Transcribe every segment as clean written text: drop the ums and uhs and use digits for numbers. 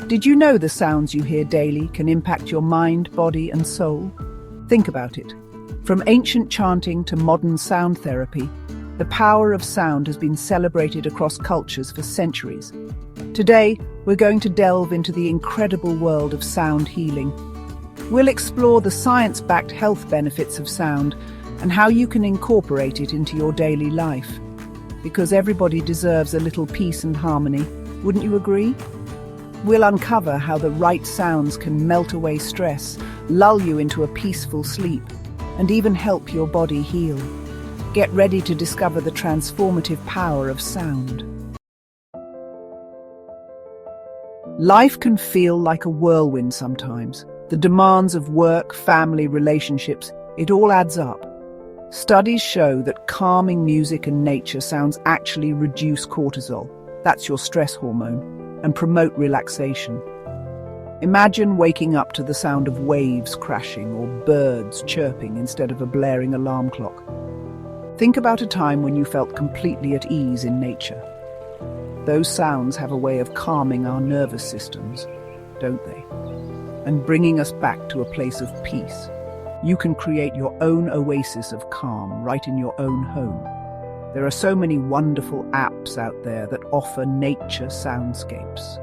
Did you know the sounds you hear daily can impact your mind, body, and soul? Think about it. From ancient chanting to modern sound therapy, the power of sound has been celebrated across cultures for centuries. Today, we're going to delve into the incredible world of sound healing. We'll explore the science-backed health benefits of sound and how you can incorporate it into your daily life. Because everybody deserves a little peace and harmony, wouldn't you agree? We'll uncover how the right sounds can melt away stress, lull you into a peaceful sleep, and even help your body heal. Get ready to discover the transformative power of sound. Life can feel like a whirlwind sometimes. The demands of work, family, relationships, it all adds up. Studies show that calming music and nature sounds actually reduce cortisol, that's your stress hormone, and promote relaxation. Imagine waking up to the sound of waves crashing or birds chirping instead of a blaring alarm clock. Think about a time when you felt completely at ease in nature. Those sounds have a way of calming our nervous systems, don't they? And bringing us back to a place of peace. You can create your own oasis of calm right in your own home. There are so many wonderful apps out there that offer nature soundscapes.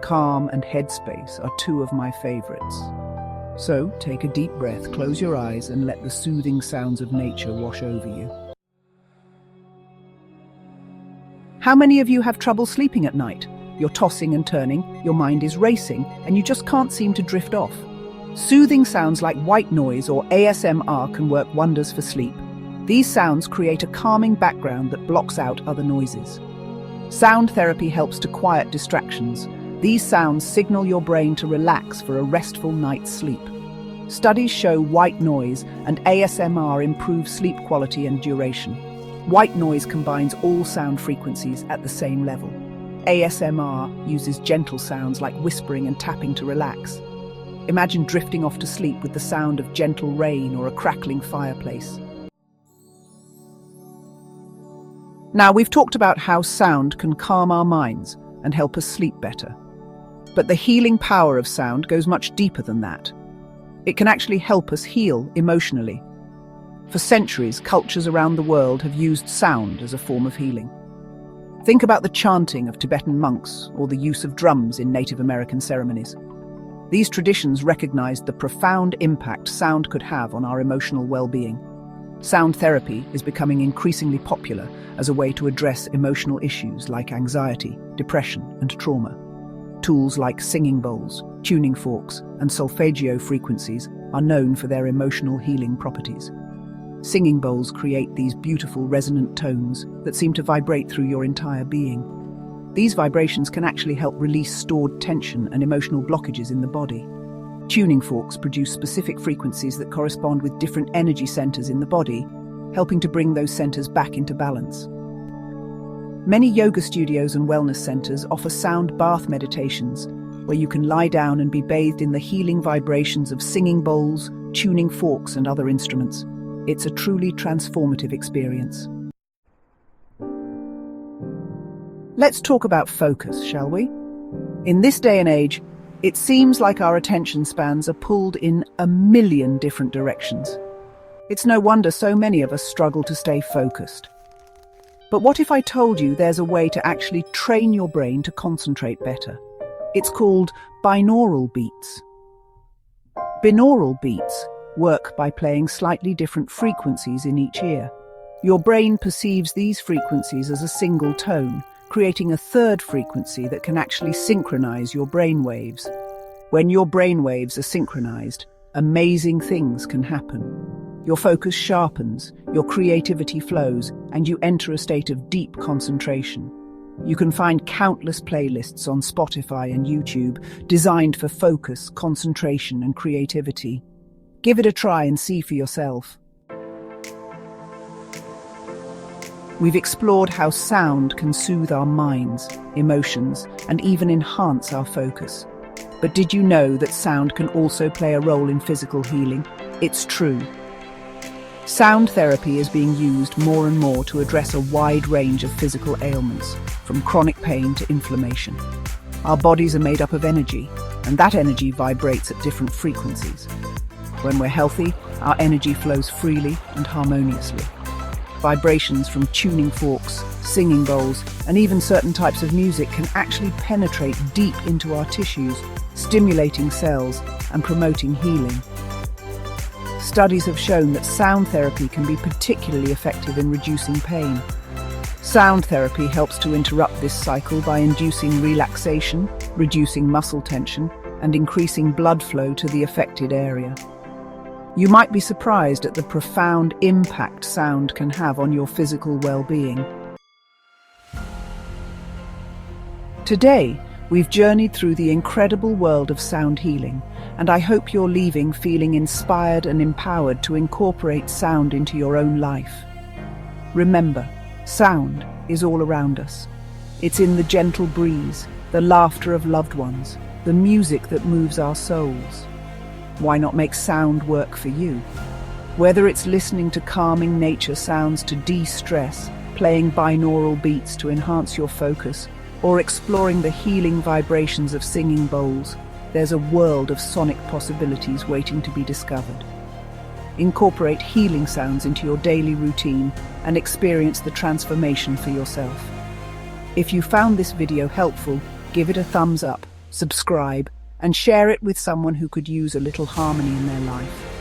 Calm and Headspace are two of my favorites. So take a deep breath, close your eyes, and let the soothing sounds of nature wash over you. How many of you have trouble sleeping at night? You're tossing and turning, your mind is racing, and you just can't seem to drift off. Soothing sounds like white noise or ASMR can work wonders for sleep. These sounds create a calming background that blocks out other noises. Sound therapy helps to quiet distractions. These sounds signal your brain to relax for a restful night's sleep. Studies show white noise and ASMR improve sleep quality and duration. White noise combines all sound frequencies at the same level. ASMR uses gentle sounds like whispering and tapping to relax. Imagine drifting off to sleep with the sound of gentle rain or a crackling fireplace. Now, we've talked about how sound can calm our minds and help us sleep better. But the healing power of sound goes much deeper than that. It can actually help us heal emotionally. For centuries, cultures around the world have used sound as a form of healing. Think about the chanting of Tibetan monks or the use of drums in Native American ceremonies. These traditions recognized the profound impact sound could have on our emotional well-being. Sound therapy is becoming increasingly popular as a way to address emotional issues like anxiety, depression, and trauma. Tools like singing bowls, tuning forks, and solfeggio frequencies are known for their emotional healing properties. Singing bowls create these beautiful resonant tones that seem to vibrate through your entire being. These vibrations can actually help release stored tension and emotional blockages in the body. Tuning forks produce specific frequencies that correspond with different energy centers in the body, helping to bring those centers back into balance. Many yoga studios and wellness centers offer sound bath meditations, where you can lie down and be bathed in the healing vibrations of singing bowls, tuning forks, and other instruments. It's a truly transformative experience. Let's talk about focus, shall we? In this day and age, it seems like our attention spans are pulled in a million different directions. It's no wonder so many of us struggle to stay focused. But what if I told you there's a way to actually train your brain to concentrate better? It's called binaural beats. Binaural beats work by playing slightly different frequencies in each ear. Your brain perceives these frequencies as a single tone, creating a third frequency that can actually synchronize your brain waves. When your brain waves are synchronized, amazing things can happen. Your focus sharpens, your creativity flows, and you enter a state of deep concentration. You can find countless playlists on Spotify and YouTube designed for focus, concentration, and creativity. Give it a try and see for yourself. We've explored how sound can soothe our minds, emotions, and even enhance our focus. But did you know that sound can also play a role in physical healing? It's true. Sound therapy is being used more and more to address a wide range of physical ailments, from chronic pain to inflammation. Our bodies are made up of energy, and that energy vibrates at different frequencies. When we're healthy, our energy flows freely and harmoniously. Vibrations from tuning forks, singing bowls, and even certain types of music can actually penetrate deep into our tissues, stimulating cells and promoting healing. Studies have shown that sound therapy can be particularly effective in reducing pain. Sound therapy helps to interrupt this cycle by inducing relaxation, reducing muscle tension, and increasing blood flow to the affected area. You might be surprised at the profound impact sound can have on your physical well-being. Today, we've journeyed through the incredible world of sound healing, and I hope you're leaving feeling inspired and empowered to incorporate sound into your own life. Remember, sound is all around us. It's in the gentle breeze, the laughter of loved ones, the music that moves our souls. Why not make sound work for you? Whether it's listening to calming nature sounds to de-stress, playing binaural beats to enhance your focus, or exploring the healing vibrations of singing bowls, there's a world of sonic possibilities waiting to be discovered. Incorporate healing sounds into your daily routine and experience the transformation for yourself. If you found this video helpful, give it a thumbs up, subscribe, and share it with someone who could use a little harmony in their life.